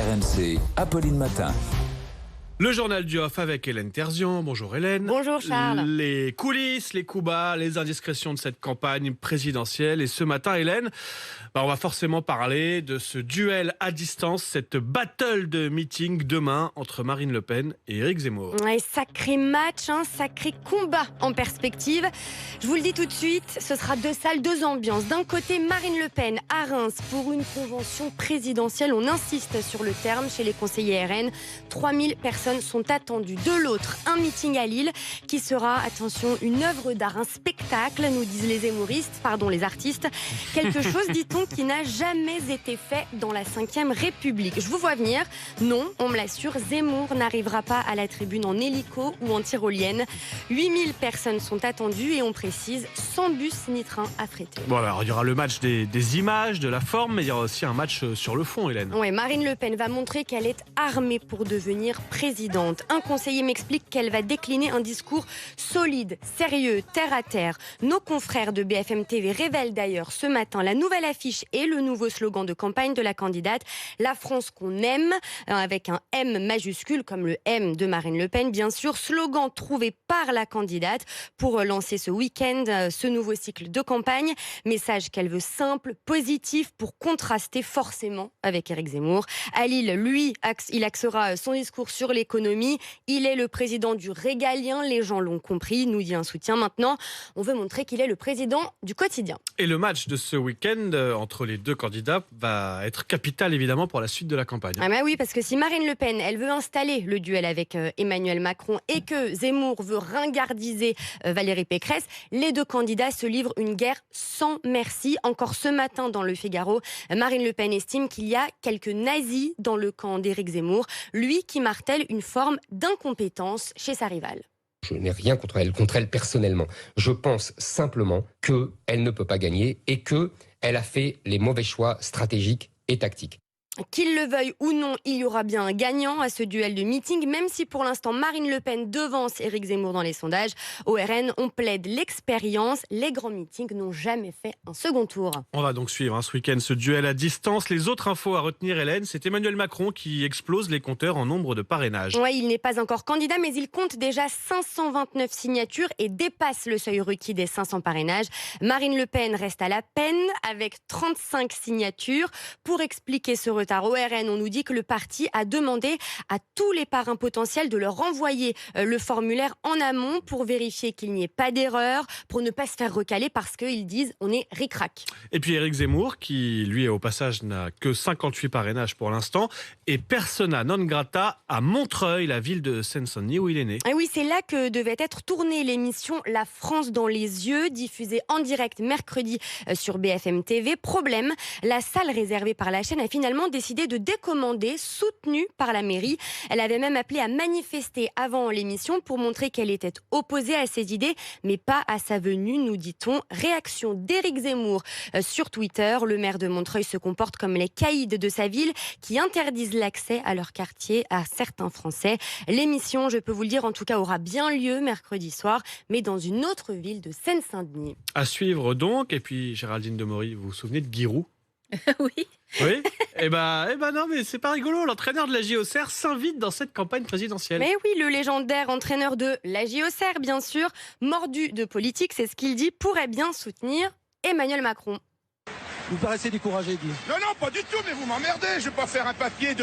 RMC, Apolline Matin. Le journal du off avec Hélène Terzian. Bonjour Hélène. Bonjour Charles. Les coulisses, les coups bas, les indiscrétions de cette campagne présidentielle. Et ce matin, Hélène, on va forcément parler de ce duel à distance, cette battle de meeting demain entre Marine Le Pen et Éric Zemmour. Ouais, sacré match, sacré combat en perspective. Je vous le dis tout de suite, ce sera deux salles, deux ambiances. D'un côté, Marine Le Pen à Reims pour une convention présidentielle. On insiste sur le terme chez les conseillers RN. 3000 personnes sont attendues. De l'autre, un meeting à Lille qui sera, attention, une œuvre d'art, un spectacle, nous disent les zémouristes, les artistes. Quelque chose, dit-on, qui n'a jamais été fait dans la 5e République. Je vous vois venir. Non, on me l'assure, Zemmour n'arrivera pas à la tribune en hélico ou en tyrolienne. 8000 personnes sont attendues et on précise, sans bus ni train affrété. Bon, alors, il y aura le match des images, de la forme, mais il y aura aussi un match sur le fond, Hélène. Oui, Marine Le Pen va montrer qu'elle est armée pour devenir présidente. Un conseiller m'explique qu'elle va décliner un discours solide, sérieux, terre à terre. Nos confrères de BFM TV révèlent d'ailleurs ce matin la nouvelle affiche et le nouveau slogan de campagne de la candidate. La France qu'on aime, avec un M majuscule comme le M de Marine Le Pen, bien sûr. Slogan trouvé par la candidate pour lancer ce week-end ce nouveau cycle de campagne. Message qu'elle veut simple, positif, pour contraster forcément avec Éric Zemmour. À Lille, lui, il axera son discours sur l'économie. Il est le président du régalien, les gens l'ont compris, nous dit un soutien. Maintenant, on veut montrer qu'il est le président du quotidien. Et le match de ce week-end entre les deux candidats va être capital évidemment pour la suite de la campagne. Ah bah oui, parce que si Marine Le Pen, elle veut installer le duel avec Emmanuel Macron et que Zemmour veut ringardiser Valérie Pécresse, les deux candidats se livrent une guerre sans merci. Encore ce matin dans Le Figaro, Marine Le Pen estime qu'il y a quelques nazis dans le camp d'Éric Zemmour, lui qui martèle une forme d'incompétence chez sa rivale. Je n'ai rien contre elle personnellement. Je pense simplement qu'elle ne peut pas gagner et qu'elle a fait les mauvais choix stratégiques et tactiques. Qu'il le veuille ou non, il y aura bien un gagnant à ce duel de meeting, même si pour l'instant Marine Le Pen devance Éric Zemmour dans les sondages. Au RN, on plaide l'expérience. Les grands meetings n'ont jamais fait un second tour. On va donc suivre ce week-end ce duel à distance. Les autres infos à retenir, Hélène, c'est Emmanuel Macron qui explose les compteurs en nombre de parrainages. Oui, il n'est pas encore candidat, mais il compte déjà 529 signatures et dépasse le seuil requis des 500 parrainages. Marine Le Pen reste à la peine avec 35 signatures. Pour expliquer ce retard au RN, on nous dit que le parti a demandé à tous les parrains potentiels de leur renvoyer le formulaire en amont pour vérifier qu'il n'y ait pas d'erreur, pour ne pas se faire recaler parce qu'ils disent on est ric-rac. Et puis Éric Zemmour, qui lui au passage n'a que 58 parrainages pour l'instant, et persona non grata à Montreuil, la ville de Seine-Saint-Denis où il est né. Et oui, c'est là que devait être tournée l'émission La France dans les yeux, diffusée en direct mercredi sur BFM TV. Problème, la salle réservée par la chaîne a finalement décidé de décommander, soutenue par la mairie. Elle avait même appelé à manifester avant l'émission pour montrer qu'elle était opposée à ses idées, mais pas à sa venue, nous dit-on. Réaction d'Éric Zemmour sur Twitter. Le maire de Montreuil se comporte comme les caïds de sa ville qui interdisent l'accès à leur quartier à certains Français. L'émission, je peux vous le dire, en tout cas, aura bien lieu mercredi soir, mais dans une autre ville de Seine-Saint-Denis. À suivre donc. Et puis Géraldine Demory, vous vous souvenez de Giroud? Oui. Oui. Eh ben non, mais c'est pas rigolo. L'entraîneur de la JOCR s'invite dans cette campagne présidentielle. Mais oui, le légendaire entraîneur de la JOCR, bien sûr, mordu de politique, c'est ce qu'il dit, pourrait bien soutenir Emmanuel Macron. Vous paraissez découragé, Guy. Non, pas du tout, mais vous m'emmerdez. Je vais pas faire un papier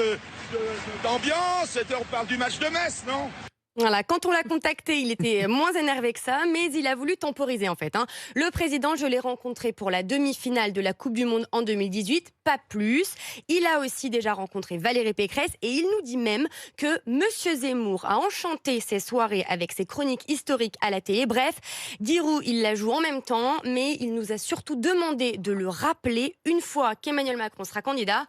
d'ambiance. On parle du match de Metz, non ? Voilà, quand on l'a contacté, il était moins énervé que ça, mais il a voulu temporiser en fait. Le président, je l'ai rencontré pour la demi-finale de la Coupe du Monde en 2018, pas plus. Il a aussi déjà rencontré Valérie Pécresse et il nous dit même que Monsieur Zemmour a enchanté ses soirées avec ses chroniques historiques à la télé. Bref, Giroud, il la joue en même temps, mais il nous a surtout demandé de le rappeler une fois qu'Emmanuel Macron sera candidat.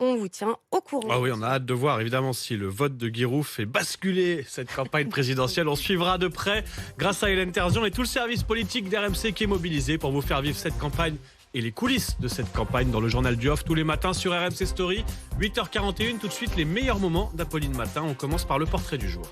On vous tient au courant. Ah oui, on a hâte de voir évidemment si le vote de Giroud fait basculer cette campagne présidentielle. On suivra de près grâce à Hélène Terzian et tout le service politique d'RMC qui est mobilisé pour vous faire vivre cette campagne et les coulisses de cette campagne dans le journal du off tous les matins sur RMC Story. 8h41, tout de suite les meilleurs moments d'Apolline Matin. On commence par le portrait du jour.